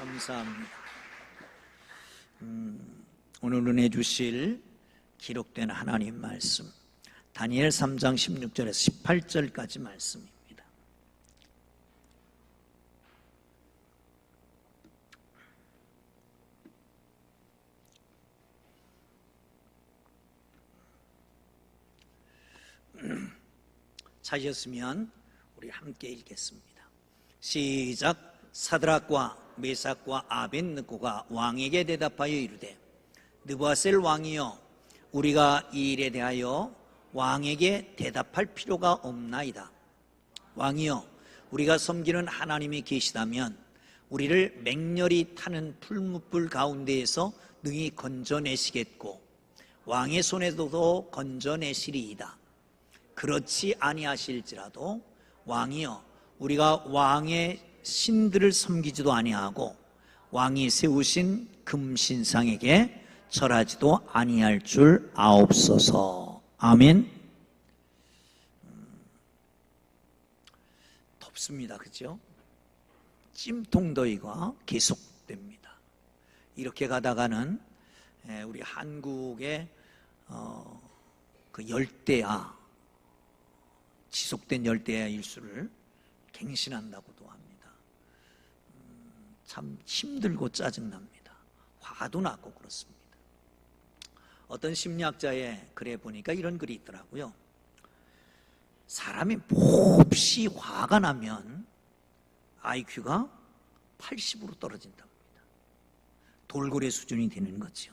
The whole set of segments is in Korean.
감사합니다. 오늘 은혜 주실 기록된 하나님 말씀, 다니엘 3장 16절에서 18절까지 말씀입니다. 찾으셨으면 우리 함께 읽겠습니다. 시작. 사드락과 메삭과 아벳느고가 왕에게 대답하여 이르되, 느부갓셀 왕이여, 우리가 이 일에 대하여 왕에게 대답할 필요가 없나이다. 왕이여, 우리가 섬기는 하나님이 계시다면 우리를 맹렬히 타는 풀무불 가운데에서 능히 건져내시겠고 왕의 손에서도 건져내시리이다. 그렇지 아니하실지라도 왕이여, 우리가 왕의 신들을 섬기지도 아니하고 왕이 세우신 금신상에게 절하지도 아니할 줄 아옵소서. 아멘. 덥습니다, 그죠? 찜통더위가 계속됩니다. 이렇게 가다가는 우리 한국의 그 열대야, 지속된 열대야 일수를 갱신한다고도 합니다. 참 힘들고 짜증납니다. 화도 나고 그렇습니다. 어떤 심리학자의 글에 보니까 이런 글이 있더라고요. 사람이 몹시 화가 나면 IQ가 80으로 떨어진답니다. 돌고래 수준이 되는 거죠.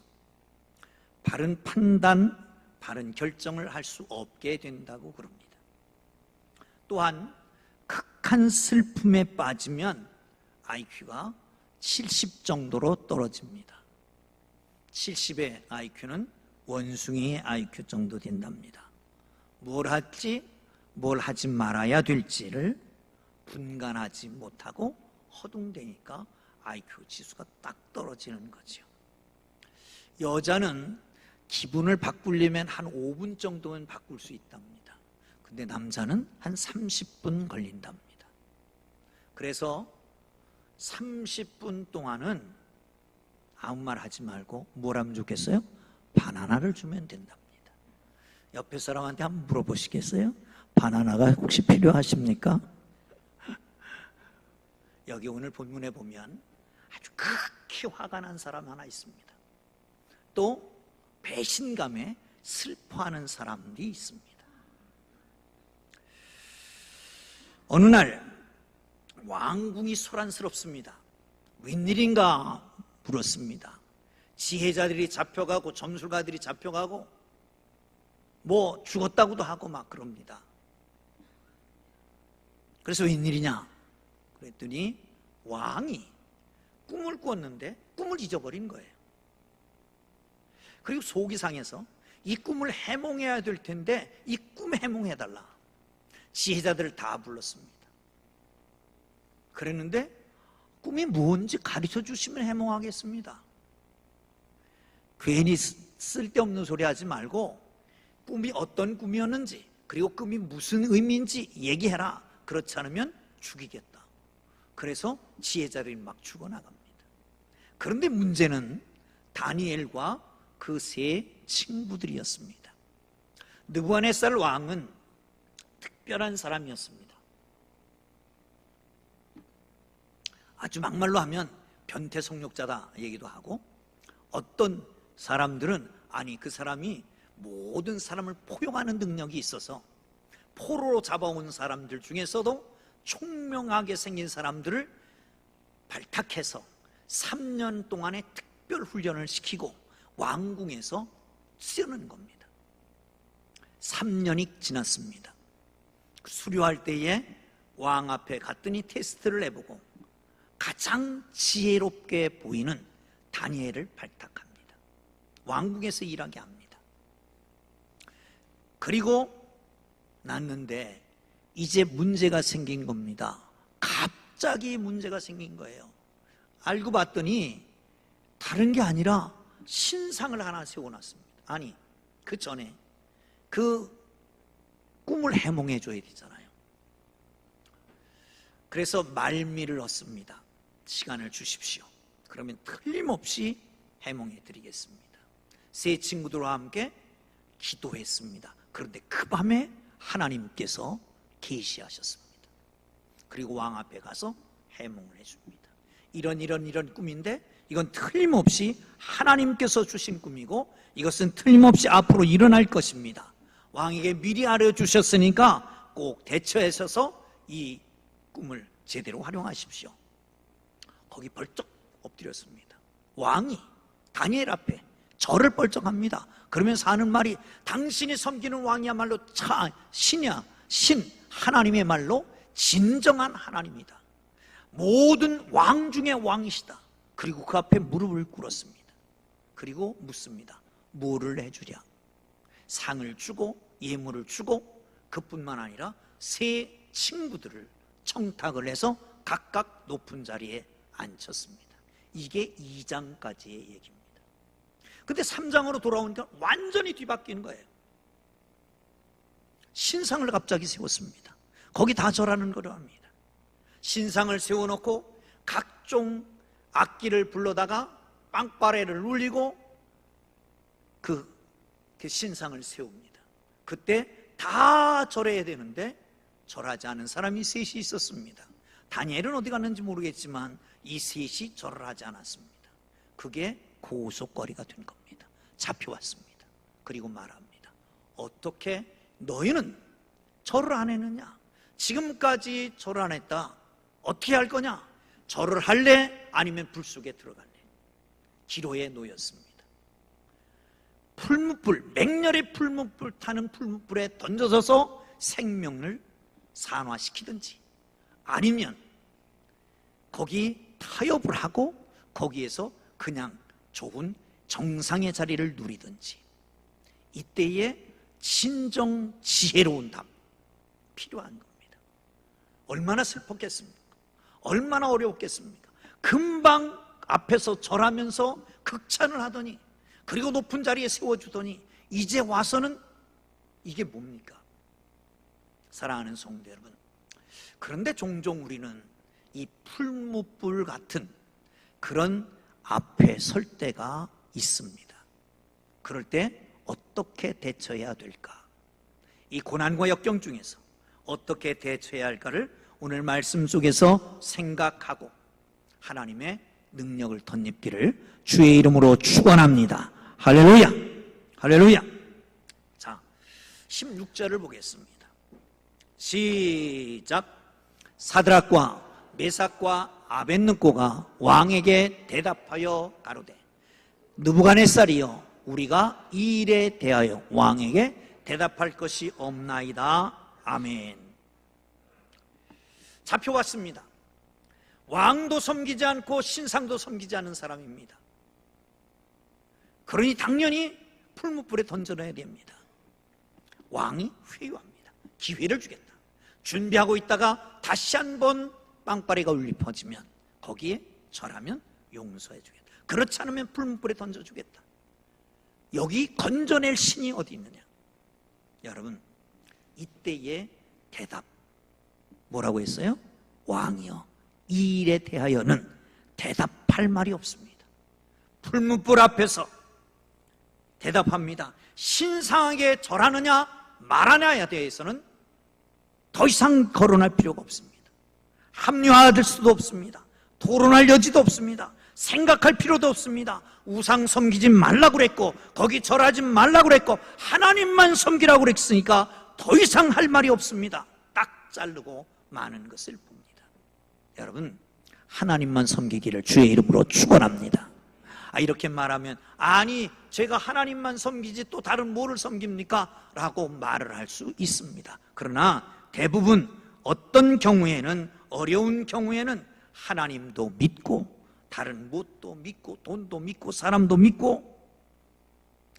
바른 판단, 바른 결정을 할 수 없게 된다고 그럽니다. 또한 극한 슬픔에 빠지면 IQ가 70 정도로 떨어집니다. 70의 IQ는 원숭이의 IQ 정도 된답니다. 뭘 할지, 뭘 하지 말아야 될지를 분간하지 못하고 허둥대니까 IQ 지수가 딱 떨어지는 거죠. 여자는 기분을 바꾸려면 한 5분 정도는 바꿀 수 있답니다. 근데 남자는 한 30분 걸린답니다. 그래서 30분 동안은 아무 말 하지 말고 뭘 하면 좋겠어요? 바나나를 주면 된답니다. 옆에 사람한테 한번 물어보시겠어요? 바나나가 혹시 필요하십니까? 여기 오늘 본문에 보면 아주 극히 화가 난 사람 하나 있습니다. 또 배신감에 슬퍼하는 사람들이 있습니다. 어느 날 왕궁이 소란스럽습니다. 웬일인가 물었습니다. 지혜자들이 잡혀가고 점술가들이 잡혀가고 뭐 죽었다고도 하고 막 그럽니다. 그래서 웬일이냐 그랬더니 왕이 꿈을 꾸었는데 꿈을 잊어버린 거예요. 그리고 속이 상해서 이 꿈을 해몽해야 될 텐데 이 꿈 해몽해달라. 지혜자들을 다 불렀습니다. 그랬는데 꿈이 뭔지 가르쳐 주시면 해몽하겠습니다. 괜히 쓸데없는 소리 하지 말고 꿈이 어떤 꿈이었는지 그리고 꿈이 무슨 의미인지 얘기해라. 그렇지 않으면 죽이겠다. 그래서 지혜자들이 막 죽어나갑니다. 그런데 문제는 다니엘과 그 세 친구들이었습니다. 느부갓네살 왕은 특별한 사람이었습니다. 아주 막말로 하면 변태성욕자다 얘기도 하고, 어떤 사람들은 아니 그 사람이 모든 사람을 포용하는 능력이 있어서 포로로 잡아온 사람들 중에서도 총명하게 생긴 사람들을 발탁해서 3년 동안의 특별 훈련을 시키고 왕궁에서 쓰는 겁니다. 3년이 지났습니다. 수료할 때에 왕 앞에 갔더니 테스트를 해보고 가장 지혜롭게 보이는 다니엘을 발탁합니다. 왕궁에서 일하게 합니다. 그리고 났는데 이제 문제가 생긴 겁니다. 갑자기 문제가 생긴 거예요. 알고 봤더니 다른 게 아니라 신상을 하나 세워놨습니다. 아니 그 전에 그 꿈을 해몽해 줘야 되잖아요. 그래서 말미를 얻습니다. 시간을 주십시오. 그러면 틀림없이 해몽해 드리겠습니다. 세 친구들과 함께 기도했습니다. 그런데 그 밤에 하나님께서 계시하셨습니다. 그리고 왕 앞에 가서 해몽을 해줍니다. 이런 꿈인데 이건 틀림없이 하나님께서 주신 꿈이고 이것은 틀림없이 앞으로 일어날 것입니다. 왕에게 미리 알려주셨으니까 꼭 대처하셔서 이 꿈을 제대로 활용하십시오. 거기 벌쩍 엎드렸습니다. 왕이 다니엘 앞에 절을 벌쩍합니다. 그러면서 하는 말이, 당신이 섬기는 왕이야말로 신이야, 신, 하나님의 말로 진정한 하나님이다. 모든 왕 중에 왕이시다. 그리고 그 앞에 무릎을 꿇었습니다. 그리고 묻습니다. 뭐를 해주랴? 상을 주고 예물을 주고, 그뿐만 아니라 세 친구들을 청탁을 해서 각각 높은 자리에 앉혔습니다. 이게 2장까지의 얘기입니다. 근데 3장으로 돌아오니까 완전히 뒤바뀌는 거예요. 신상을 갑자기 세웠습니다. 거기 다 절하는 거로 합니다. 신상을 세워놓고 각종 악기를 불러다가 빵빠레를 울리고 그 신상을 세웁니다. 그때 다 절해야 되는데 절하지 않은 사람이 셋이 있었습니다. 다니엘은 어디 갔는지 모르겠지만 이 셋이 절을 하지 않았습니다. 그게 고속거리가 된 겁니다. 잡혀왔습니다. 그리고 말합니다. 어떻게 너희는 절을 안 했느냐? 지금까지 절을 안 했다. 어떻게 할 거냐? 절을 할래? 아니면 불 속에 들어갈래? 기로에 놓였습니다. 풀무불, 맹렬의 풀무불 타는 풀무불에 던져져서 생명을 산화시키든지, 아니면 거기 타협을 하고 거기에서 그냥 좋은 정상의 자리를 누리든지, 이때에 진정 지혜로운 답 필요한 겁니다. 얼마나 슬펐겠습니까? 얼마나 어려웠겠습니까? 금방 앞에서 절하면서 극찬을 하더니, 그리고 높은 자리에 세워주더니 이제 와서는 이게 뭡니까? 사랑하는 성도 여러분, 그런데 종종 우리는 이 풀무불 같은 그런 앞에 설 때가 있습니다. 그럴 때 어떻게 대처해야 될까? 이 고난과 역경 중에서 어떻게 대처해야 할까를 오늘 말씀 속에서 생각하고 하나님의 능력을 덧입기를 주의 이름으로 축원합니다. 할렐루야, 할렐루야. 자, 16절을 보겠습니다. 시작. 사드락과 메삭과 아벳느고가 왕에게 대답하여 가로되, 느부갓네살이여, 우리가 이 일에 대하여 왕에게 대답할 것이 없나이다. 아멘. 잡혀왔습니다. 왕도 섬기지 않고 신상도 섬기지 않은 사람입니다. 그러니 당연히 풀무불에 던져놔야 됩니다. 왕이 회유합니다. 기회를 주겠다. 준비하고 있다가 다시 한번 빵빠레가 울리 퍼지면 거기에 절하면 용서해 주겠다. 그렇지 않으면 풀무불에 던져주겠다. 여기 건져낼 신이 어디 있느냐? 여러분, 이때의 대답 뭐라고 했어요? 왕이여, 이 일에 대하여는 대답할 말이 없습니다. 풀무불 앞에서 대답합니다. 신상에게 절하느냐 말하냐에 대해서는 더 이상 거론할 필요가 없습니다. 합리화될 수도 없습니다. 토론할 여지도 없습니다. 생각할 필요도 없습니다. 우상 섬기지 말라고 그랬고, 거기 절하지 말라고 그랬고, 하나님만 섬기라고 그랬으니까 더 이상 할 말이 없습니다. 딱 자르고 마는 것을 봅니다. 여러분, 하나님만 섬기기를 주의 이름으로 축원합니다. 이렇게 말하면, 아니 제가 하나님만 섬기지 또 다른 뭐를 섬깁니까? 라고 말을 할 수 있습니다. 그러나 대부분 어떤 경우에는, 어려운 경우에는 하나님도 믿고 다른 무엇도 믿고 돈도 믿고 사람도 믿고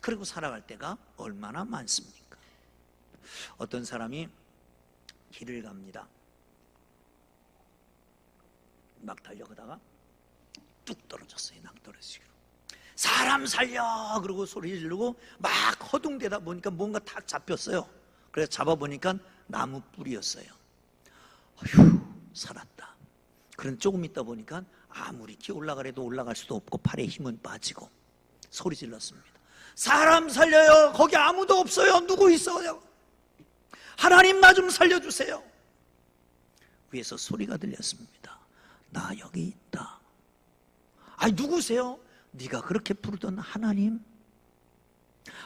그리고 살아갈 때가 얼마나 많습니까? 어떤 사람이 길을 갑니다. 막 달려가다가 뚝 떨어졌어요. 낭떠러지로. 사람 살려! 그러고 소리 지르고 막 허둥대다 보니까 뭔가 탁 잡혔어요. 그래서 잡아보니까 나무 뿌리였어요. 어휴, 살았다. 그런 조금 있다 보니까 아무리 키 올라가래도 올라갈 수도 없고 팔에 힘은 빠지고 소리 질렀습니다. 사람 살려요. 거기 아무도 없어요. 누구 있어요? 하나님 나 좀 살려주세요. 위에서 소리가 들렸습니다. 나 여기 있다. 아니 누구세요? 네가 그렇게 부르던 하나님.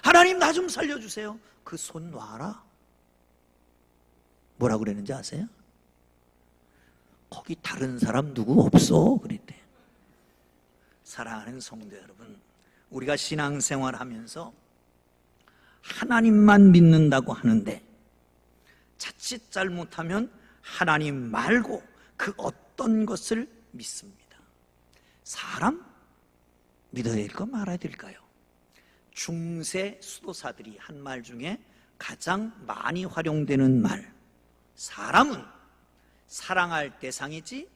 하나님 나 좀 살려주세요. 그 손 놔라. 뭐라고 그랬는지 아세요? 거기 다른 사람 누구 없어 그랬대. 사랑하는 성도 여러분, 우리가 신앙생활 하면서 하나님만 믿는다고 하는데 자칫 잘못하면 하나님 말고 그 어떤 것을 믿습니다. 사람 믿어야 될까 말아야 될까요? 중세 수도사들이 한 말 중에 가장 많이 활용되는 말, 사람은 사랑할 대상이지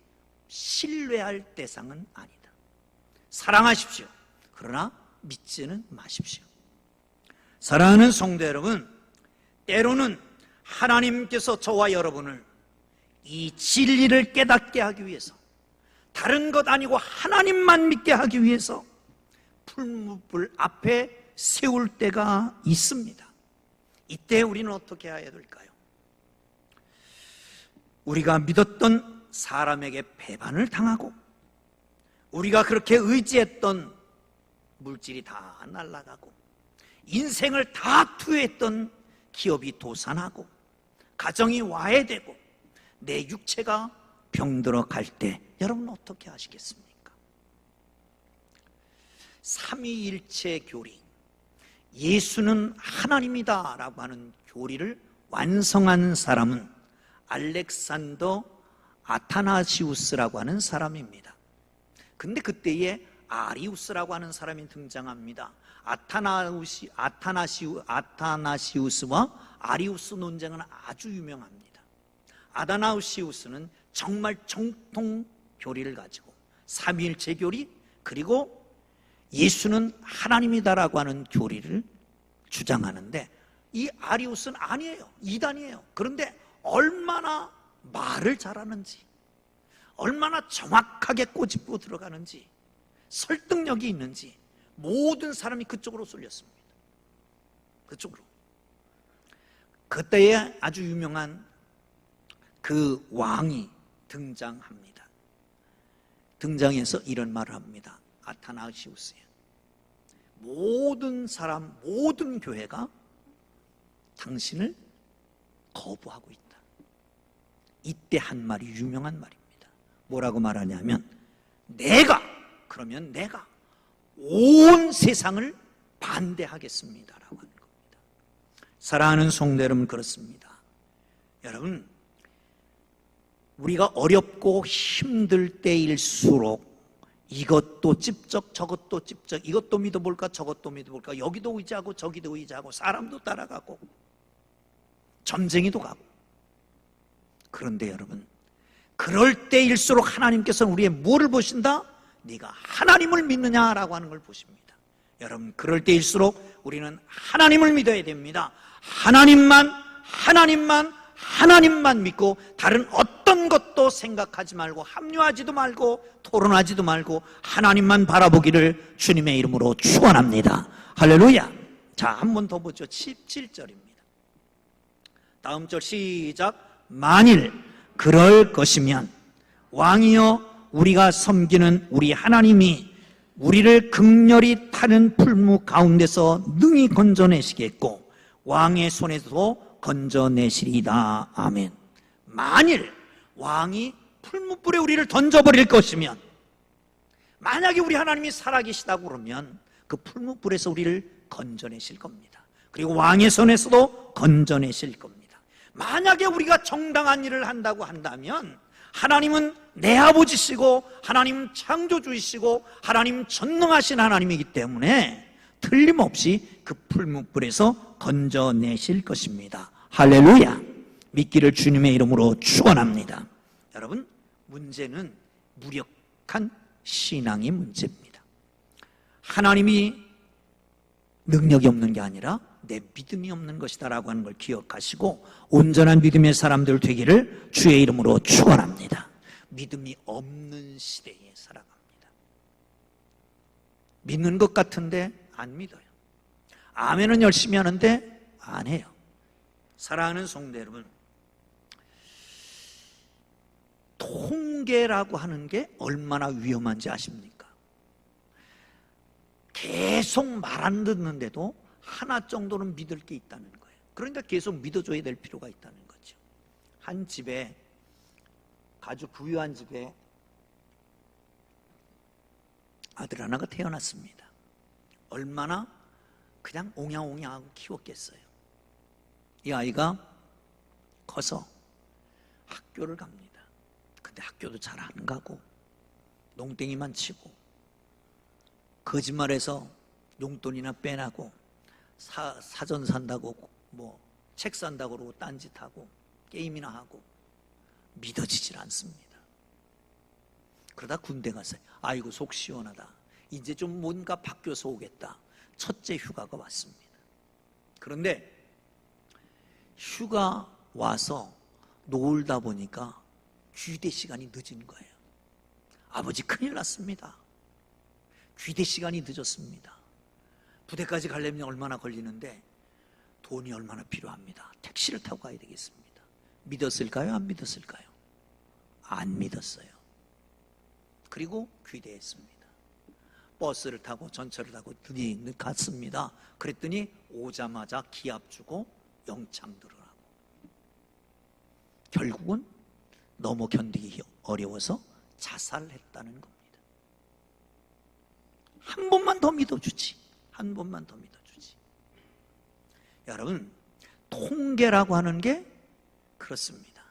신뢰할 대상은 아니다. 사랑하십시오. 그러나 믿지는 마십시오. 사랑하는 성도 여러분, 때로는 하나님께서 저와 여러분을 이 진리를 깨닫게 하기 위해서, 다른 것 아니고 하나님만 믿게 하기 위해서 풀무불 앞에 세울 때가 있습니다. 이때 우리는 어떻게 해야 될까요? 우리가 믿었던 사람에게 배반을 당하고 우리가 그렇게 의지했던 물질이 다 날아가고 인생을 다 투여했던 기업이 도산하고 가정이 와해되고 내 육체가 병들어 갈 때 여러분 어떻게 하시겠습니까? 삼위일체 교리, 예수는 하나님이다 라고 하는 교리를 완성한 사람은 알렉산더 아타나시우스라고 하는 사람입니다. 근데 그때에 아리우스라고 하는 사람이 등장합니다. 아타나시우스와 아리우스 논쟁은 아주 유명합니다. 아타나시우스는 정말 정통 교리를 가지고 삼위일체 교리, 그리고 예수는 하나님이다라고 하는 교리를 주장하는데, 이 아리우스는 아니에요. 이단이에요. 그런데 얼마나 말을 잘하는지, 얼마나 정확하게 꼬집고 들어가는지, 설득력이 있는지 모든 사람이 그쪽으로 쏠렸습니다. 그쪽으로. 그때에 아주 유명한 그 왕이 등장합니다. 등장해서 이런 말을 합니다. 아타나시우스에 모든 사람, 모든 교회가 당신을 거부하고 있다. 이때 한 말이 유명한 말입니다. 뭐라고 말하냐면, 그러면 내가 온 세상을 반대하겠습니다 라고 하는 겁니다. 사랑하는 성도 여러분, 그렇습니다. 여러분, 우리가 어렵고 힘들 때일수록 이것도 찝적 저것도 찝적, 이것도 믿어볼까 저것도 믿어볼까, 여기도 의지하고 저기도 의지하고 사람도 따라가고 점쟁이도 가고. 그런데 여러분, 그럴 때일수록 하나님께서는 우리의 뭐를 보신다? 네가 하나님을 믿느냐라고 하는 걸 보십니다. 여러분, 그럴 때일수록 우리는 하나님을 믿어야 됩니다. 하나님만 믿고 다른 어떤 것도 생각하지 말고 합류하지도 말고 토론하지도 말고 하나님만 바라보기를 주님의 이름으로 축원합니다. 할렐루야. 자, 한 번 더 보죠. 17절입니다. 다음 절 시작. 만일 그럴 것이면 왕이여, 우리가 섬기는 우리 하나님이 우리를 극렬히 타는 풀무 가운데서 능히 건져내시겠고 왕의 손에서도 건져내시리이다. 아멘. 만일 왕이 풀무불에 우리를 던져버릴 것이면, 만약에 우리 하나님이 살아계시다고 그러면 그 풀무불에서 우리를 건져내실 겁니다. 그리고 왕의 손에서도 건져내실 겁니다. 만약에 우리가 정당한 일을 한다고 한다면 하나님은 내 아버지시고 하나님 창조주이시고 하나님 전능하신 하나님이기 때문에 틀림없이 그 풀무불에서 건져내실 것입니다. 할렐루야. 믿기를 주님의 이름으로 축원합니다. 여러분, 문제는 무력한 신앙의 문제입니다. 하나님이 능력이 없는 게 아니라 내 믿음이 없는 것이다 라고 하는 걸 기억하시고 온전한 믿음의 사람들 되기를 주의 이름으로 축원합니다. 믿음이 없는 시대에 살아갑니다. 믿는 것 같은데 안 믿어요. 아멘은 열심히 하는데 안 해요. 사랑하는 성도 여러분, 통계라고 하는 게 얼마나 위험한지 아십니까? 계속 말 안 듣는데도 하나 정도는 믿을 게 있다는 거예요. 그러니까 계속 믿어줘야 될 필요가 있다는 거죠. 한 집에, 아주 부유한 집에 아들 하나가 태어났습니다. 얼마나 그냥 옹양옹양하고 키웠겠어요. 이 아이가 커서 학교를 갑니다. 근데 학교도 잘 안 가고 농땡이만 치고 거짓말해서 용돈이나 빼나고 사전 산다고 뭐 책 산다고 그러고 딴짓하고 게임이나 하고 믿어지질 않습니다. 그러다 군대 갔어요. 아이고 속 시원하다. 이제 좀 뭔가 바뀌어서 오겠다. 첫째 휴가가 왔습니다. 그런데 휴가 와서 놀다 보니까 귀대 시간이 늦은 거예요. 아버지 큰일 났습니다. 귀대 시간이 늦었습니다. 부대까지 가려면 얼마나 걸리는데 돈이 얼마나 필요합니다. 택시를 타고 가야 되겠습니다. 믿었을까요? 안 믿었을까요? 안 믿었어요. 그리고 귀대했습니다. 버스를 타고 전철을 타고 드디어 갔습니다. 그랬더니 오자마자 기합 주고 영창 들으라고. 결국은 너무 견디기 어려워서 자살했다는 겁니다. 한 번만 더 믿어주지. 한 번만 더 믿어주지. 여러분, 통계라고 하는 게 그렇습니다.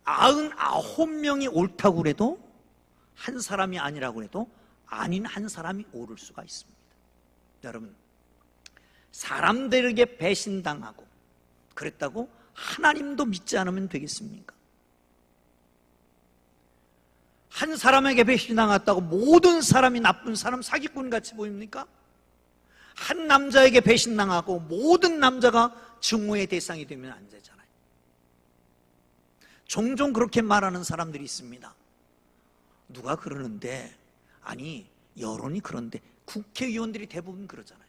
99명이 옳다고 그래도 한 사람이 아니라고 해도 아닌 한 사람이 오를 수가 있습니다. 여러분, 사람들에게 배신당하고 그랬다고 하나님도 믿지 않으면 되겠습니까? 한 사람에게 배신당했다고 모든 사람이 나쁜 사람, 사기꾼 같이 보입니까? 한 남자에게 배신당하고 모든 남자가 증오의 대상이 되면 안 되잖아요. 종종 그렇게 말하는 사람들이 있습니다. 누가 그러는데, 아니 여론이 그런데 국회의원들이 대부분 그러잖아요.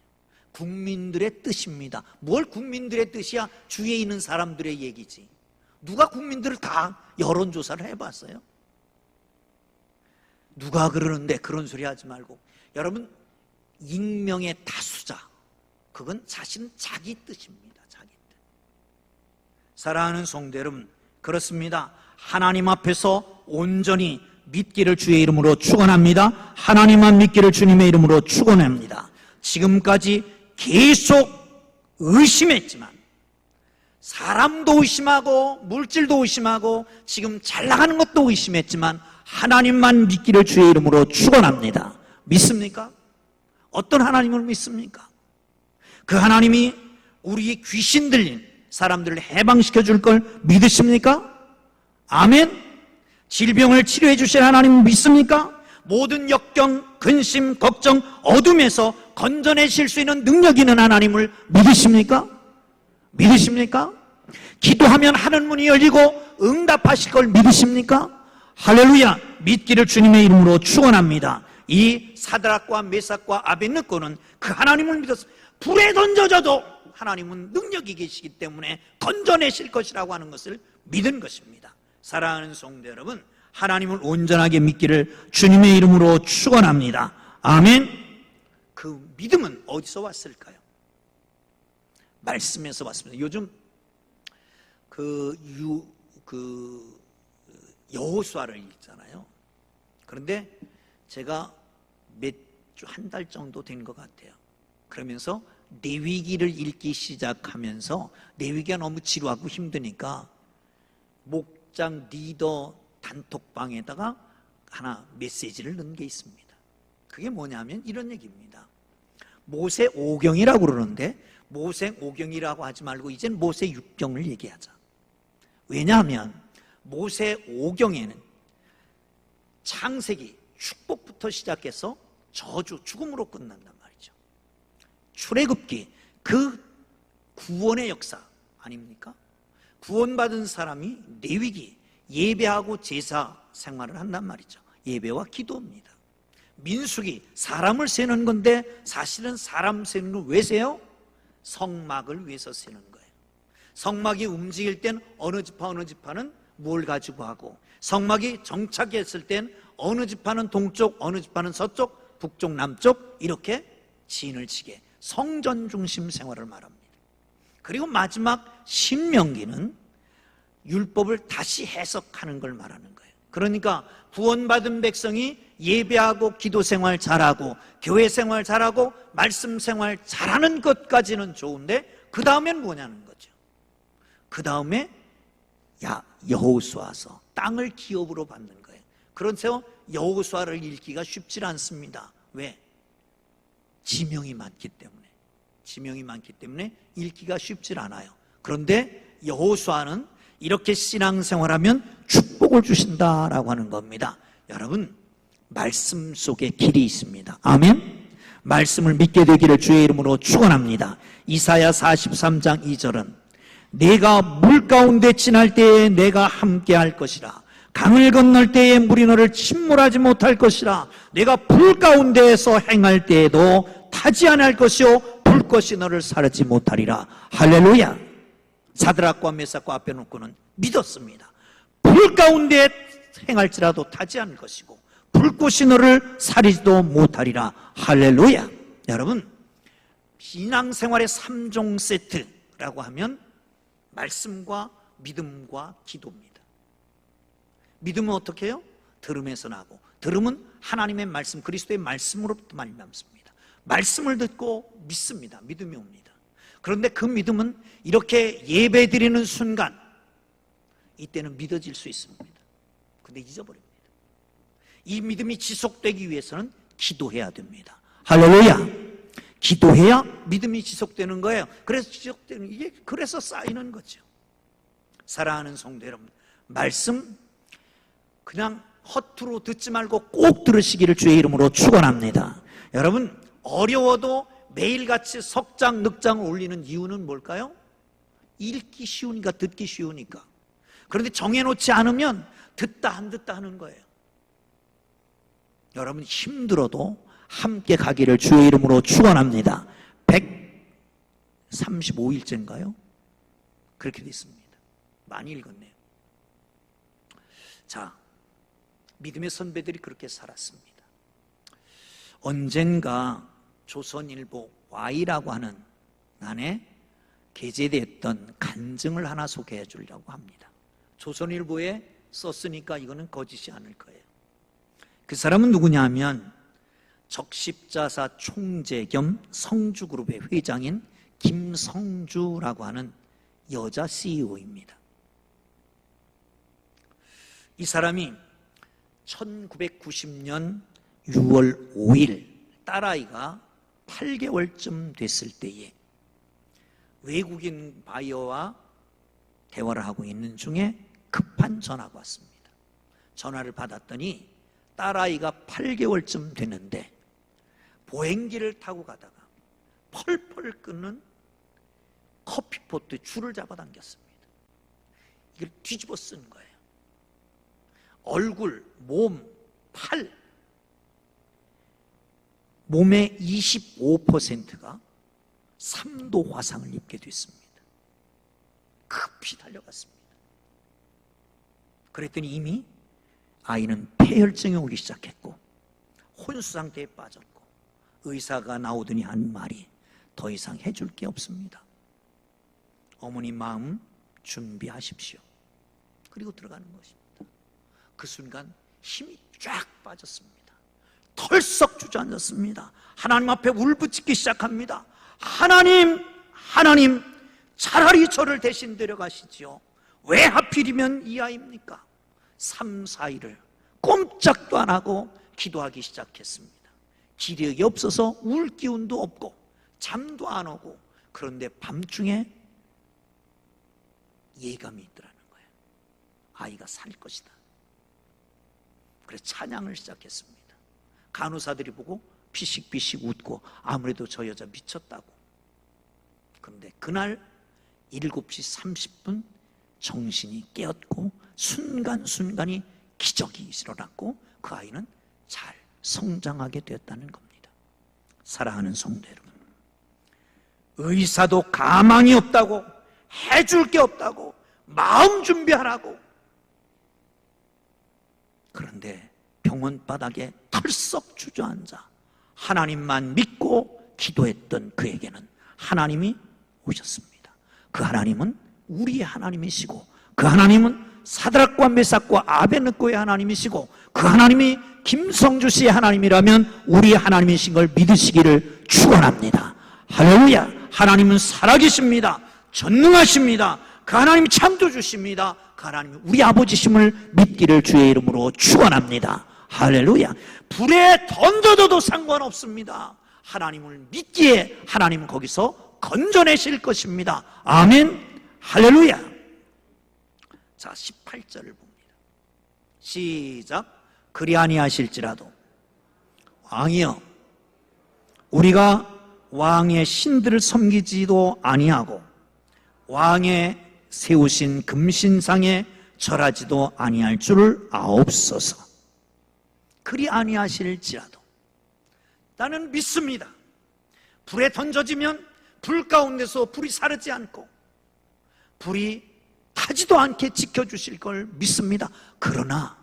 국민들의 뜻입니다. 뭘 국민들의 뜻이야? 주위에 있는 사람들의 얘기지. 누가 국민들을 다 여론조사를 해봤어요? 누가 그러는데 그런 소리 하지 말고. 여러분, 익명의 다수자, 그건 자신 자기 뜻입니다. 자기 뜻. 사랑하는 성도 여러분, 그렇습니다. 하나님 앞에서 온전히 믿기를 주의 이름으로 축원합니다. 하나님만 믿기를 주님의 이름으로 축원합니다. 지금까지 계속 의심했지만, 사람도 의심하고 물질도 의심하고 지금 잘 나가는 것도 의심했지만 하나님만 믿기를 주의 이름으로 축원합니다. 믿습니까? 어떤 하나님을 믿습니까? 그 하나님이 우리 귀신 들린 사람들을 해방시켜 줄 걸 믿으십니까? 아멘. 질병을 치료해 주실 하나님 믿습니까? 모든 역경, 근심, 걱정, 어둠에서 건져내실 수 있는 능력 있는 하나님을 믿으십니까? 믿으십니까? 기도하면 하늘 문이 열리고 응답하실 걸 믿으십니까? 할렐루야. 믿기를 주님의 이름으로 축원합니다. 이 사드락과 메삭과 아벳느고는 그 하나님을 믿었습니다. 불에 던져져도 하나님은 능력이 계시기 때문에 건져내실 것이라고 하는 것을 믿은 것입니다. 사랑하는 성도 여러분, 하나님을 온전하게 믿기를 주님의 이름으로 축원합니다. 아멘. 그 믿음은 어디서 왔을까요? 말씀에서 왔습니다. 요즘 여호수아를 읽잖아요. 그런데 제가 한 달 정도 된 것 같아요. 그러면서 레위기를 읽기 시작하면서 레위기가 너무 지루하고 힘드니까 목장 리더 단톡방에다가 하나 메시지를 넣은 게 있습니다. 그게 뭐냐면 이런 얘기입니다. 모세 5경이라고 그러는데 모세 5경이라고 하지 말고 이젠 모세 6경을 얘기하자. 왜냐하면 모세 5경에는 창세기 축복부터 시작해서 저주, 죽음으로 끝난단 말이죠. 출애굽기, 그 구원의 역사 아닙니까? 구원받은 사람이 레위기, 예배하고 제사 생활을 한단 말이죠. 예배와 기도입니다. 민수기, 사람을 세는 건데 사실은 사람 세는 걸 왜 세요? 성막을 위해서 세는 거예요. 성막이 움직일 땐 어느 지파는 뭘 가지고 하고, 성막이 정착했을 땐 어느 지파는 동쪽, 어느 지파는 서쪽, 북쪽, 남쪽 이렇게 진을 치게 성전 중심 생활을 말합니다. 그리고 마지막 신명기는 율법을 다시 해석하는 걸 말하는 거예요. 그러니까 구원받은 백성이 예배하고 기도 생활 잘하고 교회 생활 잘하고 말씀 생활 잘하는 것까지는 좋은데 그 다음엔 뭐냐는 거죠. 그 다음에 여호수아서 땅을 기업으로 받는 거예요. 그런데요 여호수아를 읽기가 쉽지 않습니다. 왜? 지명이 많기 때문에 읽기가 쉽지 않아요. 그런데 여호수아는 이렇게 신앙생활하면 축복을 주신다라고 하는 겁니다. 여러분, 말씀 속에 길이 있습니다. 아멘. 말씀을 믿게 되기를 주의 이름으로 축원합니다. 이사야 43장 2절은 내가 물 가운데 지날 때에 내가 함께 할 것이라. 강을 건널 때에 물이 너를 침몰하지 못할 것이라. 내가 불 가운데에서 행할 때에도 타지 않을 것이요 불꽃이 너를 사르지 못하리라. 할렐루야. 사드락과 메삭과 아베노고는 믿었습니다. 불 가운데 행할지라도 타지 않을 것이고 불꽃이 너를 사리지도 못하리라. 할렐루야. 여러분, 신앙생활의 3종 세트라고 하면 말씀과 믿음과 기도입니다. 믿음은 어떻게 해요? 들음에서 나고, 들음은 하나님의 말씀, 그리스도의 말씀으로부터 말미암습니다. 말씀을 듣고 믿습니다. 믿음이 옵니다. 그런데 그 믿음은 이렇게 예배드리는 순간 이때는 믿어질 수 있습니다. 근데 잊어버립니다. 이 믿음이 지속되기 위해서는 기도해야 됩니다. 할렐루야. 기도해야 믿음이 지속되는 거예요. 그래서 지속되는, 이게 그래서 쌓이는 거죠. 사랑하는 성도 여러분, 말씀 그냥 허투루 듣지 말고 꼭 들으시기를 주의 이름으로 축원합니다. 여러분, 어려워도 매일같이 석장, 늑장을 올리는 이유는 뭘까요? 읽기 쉬우니까, 듣기 쉬우니까. 그런데 정해놓지 않으면 듣다 안 듣다 하는 거예요. 여러분, 힘들어도 함께 가기를 주의 이름으로 축원합니다. 135일째인가요? 그렇게 돼 있습니다. 많이 읽었네요. 자, 믿음의 선배들이 그렇게 살았습니다. 언젠가 조선일보 Y라고 하는 난에 게재됐던 간증을 하나 소개해 주려고 합니다. 조선일보에 썼으니까 이거는 거짓이 않을 거예요. 그 사람은 누구냐 하면 적십자사 총재 겸 성주그룹의 회장인 김성주라고 하는 여자 CEO입니다. 이 사람이 1990년 6월 5일 딸아이가 8개월쯤 됐을 때에 외국인 바이어와 대화를 하고 있는 중에 급한 전화가 왔습니다. 전화를 받았더니 딸아이가 8개월쯤 됐는데 보행기를 타고 가다가 펄펄 끓는 커피포트에 줄을 잡아당겼습니다. 이걸 뒤집어 쓴 거예요. 얼굴, 몸, 팔, 몸의 25%가 3도 화상을 입게 됐습니다. 급히 달려갔습니다. 그랬더니 이미 아이는 폐혈증이 오기 시작했고 혼수 상태에 빠졌고 의사가 나오더니 한 말이 더 이상 해줄 게 없습니다. 어머니 마음 준비하십시오. 그리고 들어가는 것입니다. 그 순간 힘이 쫙 빠졌습니다. 털썩 주저앉았습니다. 하나님 앞에 울부짖기 시작합니다. 하나님, 하나님, 차라리 저를 대신 데려가시지요. 왜 하필이면 이 아이입니까? 3, 4일을 꼼짝도 안 하고 기도하기 시작했습니다. 기력이 없어서 울 기운도 없고 잠도 안 오고, 그런데 밤중에 예감이 있더라는 거예요. 아이가 살 것이다. 그래서 찬양을 시작했습니다. 간호사들이 보고 피식피식 웃고 아무래도 저 여자 미쳤다고. 그런데 그날 7시 30분 정신이 깨었고 순간순간이 기적이 일어났고 그 아이는 잘 성장하게 되었다는 겁니다. 사랑하는 성도 여러분, 의사도 가망이 없다고, 해줄 게 없다고, 마음 준비하라고. 그런데 병원 바닥에 털썩 주저앉아 하나님만 믿고 기도했던 그에게는 하나님이 오셨습니다. 그 하나님은 우리의 하나님이시고, 그 하나님은 사드락과 메삭과 아벳느고의 하나님이시고, 그 하나님이 김성주 씨의 하나님이라면 우리의 하나님이신 걸 믿으시기를 축원합니다. 할렐루야. 하나님은 살아계십니다. 전능하십니다. 그 하나님이 창조주십니다. 그 하나님이 우리 아버지심을 믿기를 주의 이름으로 축원합니다. 할렐루야. 불에 던져둬도 상관없습니다. 하나님을 믿기에 하나님은 거기서 건져내실 것입니다. 아멘. 할렐루야. 자, 18절을 봅니다. 시작. 그리 아니하실지라도 왕이여, 우리가 왕의 신들을 섬기지도 아니하고 왕의 세우신 금신상에 절하지도 아니할 줄을 아옵소서. 그리 아니하실지라도 나는 믿습니다. 불에 던져지면 불 가운데서 불이 사르지 않고 불이 타지도 않게 지켜주실 걸 믿습니다. 그러나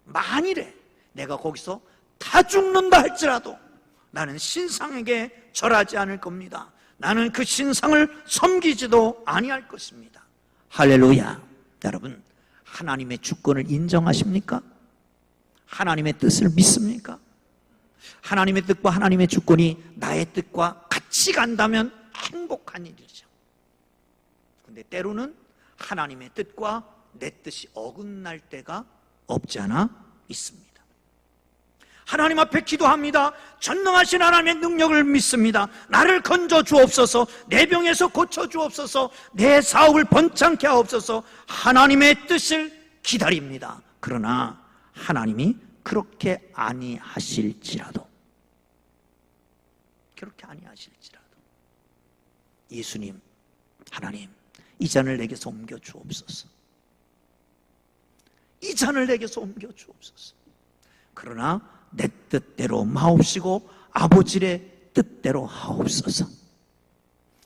만일에 내가 거기서 다 죽는다 할지라도 나는 신상에게 절하지 않을 겁니다. 나는 그 신상을 섬기지도 아니할 것입니다. 할렐루야. 여러분, 하나님의 주권을 인정하십니까? 하나님의 뜻을 믿습니까? 하나님의 뜻과 하나님의 주권이 나의 뜻과 같이 간다면 행복한 일이죠. 근데 때로는 하나님의 뜻과 내 뜻이 어긋날 때가 없지 않아 있습니다. 하나님 앞에 기도합니다. 전능하신 하나님의 능력을 믿습니다. 나를 건져 주옵소서, 내 병에서 고쳐 주옵소서, 내 사업을 번창케 하옵소서. 하나님의 뜻을 기다립니다. 그러나 하나님이 그렇게 아니하실지라도 예수님, 하나님, 이 잔을 내게서 옮겨 주옵소서. 이 잔을 내게서 옮겨 주옵소서. 그러나 내 뜻대로 마옵시고 아버지의 뜻대로 하옵소서.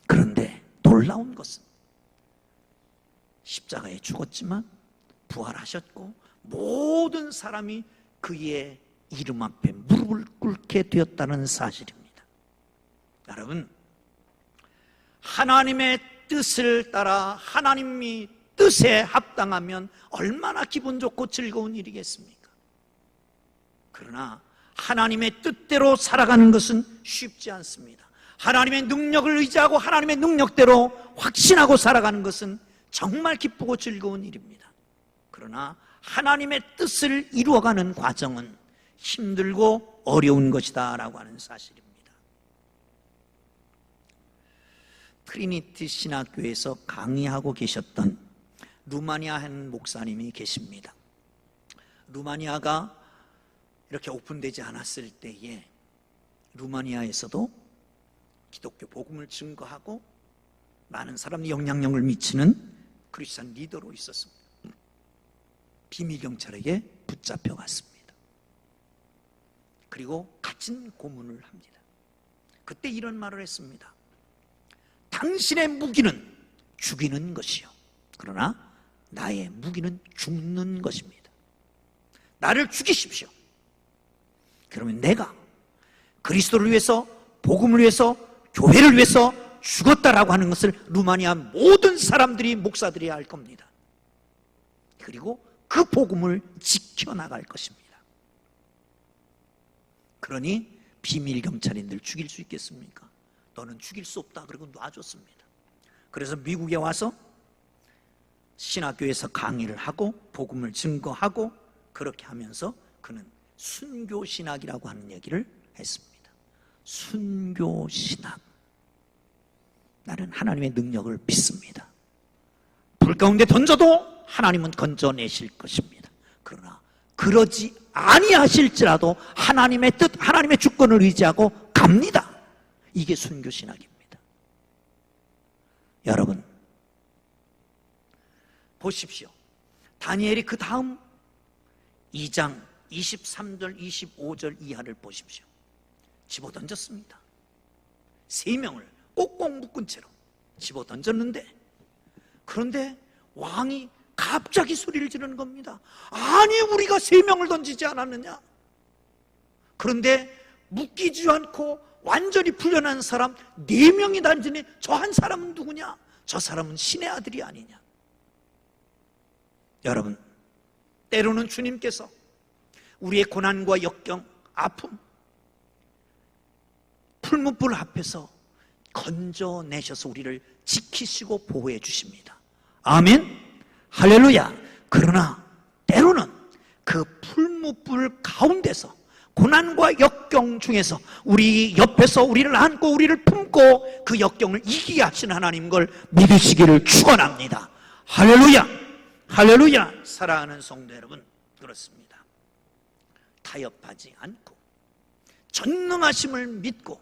그런데 놀라운 것은 십자가에 죽었지만 부활하셨고 모든 사람이 그의 이름 앞에 무릎을 꿇게 되었다는 사실입니다. 여러분, 하나님의 뜻을 따라 하나님이 뜻에 합당하면 얼마나 기분 좋고 즐거운 일이겠습니까? 그러나 하나님의 뜻대로 살아가는 것은 쉽지 않습니다. 하나님의 능력을 의지하고 하나님의 능력대로 확신하고 살아가는 것은 정말 기쁘고 즐거운 일입니다. 그러나 하나님의 뜻을 이루어가는 과정은 힘들고 어려운 것이다 라고 하는 사실입니다. 트리니티 신학교에서 강의하고 계셨던 루마니아 한 목사님이 계십니다. 루마니아가 이렇게 오픈되지 않았을 때에 루마니아에서도 기독교 복음을 증거하고 많은 사람이 영향력을 미치는 크리스찬 리더로 있었습니다. 비밀경찰에게 붙잡혀갔습니다. 그리고 갇힌 고문을 합니다. 그때 이런 말을 했습니다. 당신의 무기는 죽이는 것이요, 그러나 나의 무기는 죽는 것입니다. 나를 죽이십시오. 그러면 내가 그리스도를 위해서, 복음을 위해서, 교회를 위해서 죽었다라고 하는 것을 루마니아 모든 사람들이, 목사들이 알 겁니다. 그리고 그 복음을 지켜나갈 것입니다. 그러니 비밀경찰인들 죽일 수 있겠습니까? 너는 죽일 수 없다. 그리고 놔줬습니다. 그래서 미국에 와서 신학교에서 강의를 하고 복음을 증거하고 그렇게 하면서 그는 순교신학이라고 하는 얘기를 했습니다. 순교신학. 나는 하나님의 능력을 믿습니다. 불 가운데 던져도 하나님은 건져내실 것입니다. 그러나 그러지 아니하실지라도 하나님의 뜻, 하나님의 주권을 의지하고 갑니다. 이게 순교신학입니다. 여러분, 보십시오. 다니엘이 그 다음 2장 23절 25절 이하를 보십시오. 집어던졌습니다. 3명을 꼭꼭 묶은 채로 집어던졌는데, 그런데 왕이 갑자기 소리를 지르는 겁니다. 아니, 우리가 3명을 던지지 않았느냐? 그런데 묶이지 않고 완전히 풀려난 사람 4명이 단지니 저 한 사람은 누구냐? 저 사람은 신의 아들이 아니냐? 여러분, 때로는 주님께서 우리의 고난과 역경, 아픔, 풀무불 앞에서 건져내셔서 우리를 지키시고 보호해 주십니다. 아멘, 할렐루야. 그러나 때로는 그 풀무불 가운데서, 고난과 역경 중에서 우리 옆에서 우리를 안고 우리를 품고 그 역경을 이기게 하시는 하나님 걸 믿으시기를 축원합니다. 할렐루야, 할렐루야. 사랑하는 성도 여러분, 그렇습니다. 타협하지 않고 전능하심을 믿고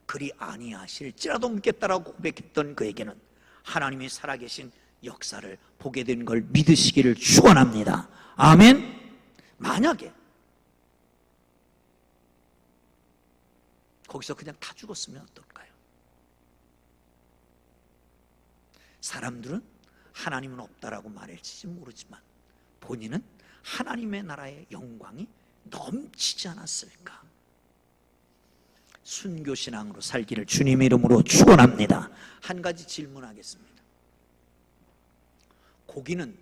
그리 아니하실지라도 믿겠다라고 고백했던 그에게는 하나님이 살아계신 역사를 보게 된 걸 믿으시기를 축원합니다. 아멘. 만약에 거기서 그냥 다 죽었으면 어떨까요? 사람들은 하나님은 없다라고 말할지 모르지만 본인은 하나님의 나라의 영광이 넘치지 않았을까? 순교신앙으로 살기를 주님의 이름으로 축원합니다. 한 가지 질문하겠습니다. 고기는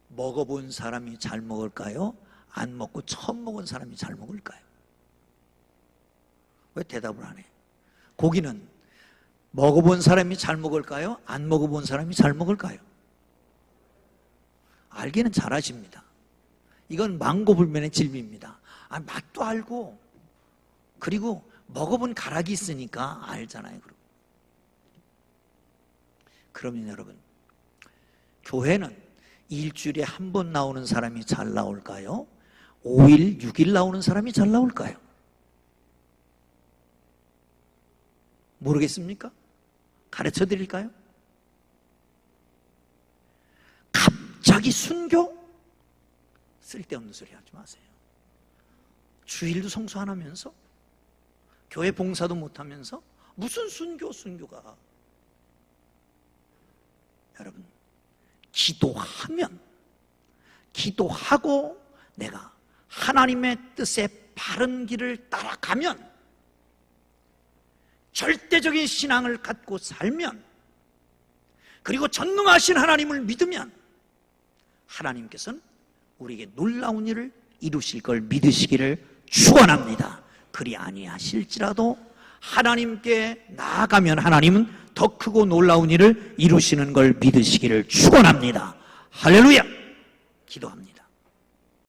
먹어본 사람이 잘 먹을까요? 안 먹고 처음 먹은 사람이 잘 먹을까요? 왜 대답을 안 해? 고기는 먹어본 사람이 잘 먹을까요? 안 먹어본 사람이 잘 먹을까요? 알기는 잘하십니다. 이건 망고불면의 진리입니다. 맛도 알고, 그리고 먹어본 가락이 있으니까 알잖아요. 그러면 여러분, 교회는 일주일에 한 번 나오는 사람이 잘 나올까요? 5일, 6일 나오는 사람이 잘 나올까요? 모르겠습니까? 가르쳐 드릴까요? 갑자기 순교? 쓸데없는 소리 하지 마세요. 주일도 성수 안 하면서, 교회 봉사도 못하면서 무슨 순교가. 여러분, 기도하고 내가 하나님의 뜻에 바른 길을 따라가면, 절대적인 신앙을 갖고 살면, 그리고 전능하신 하나님을 믿으면 하나님께서는 우리에게 놀라운 일을 이루실 걸 믿으시기를 축원합니다. 그리 아니하실지라도 하나님께 나아가면 하나님은 더 크고 놀라운 일을 이루시는 걸 믿으시기를 축원합니다. 할렐루야. 기도합니다.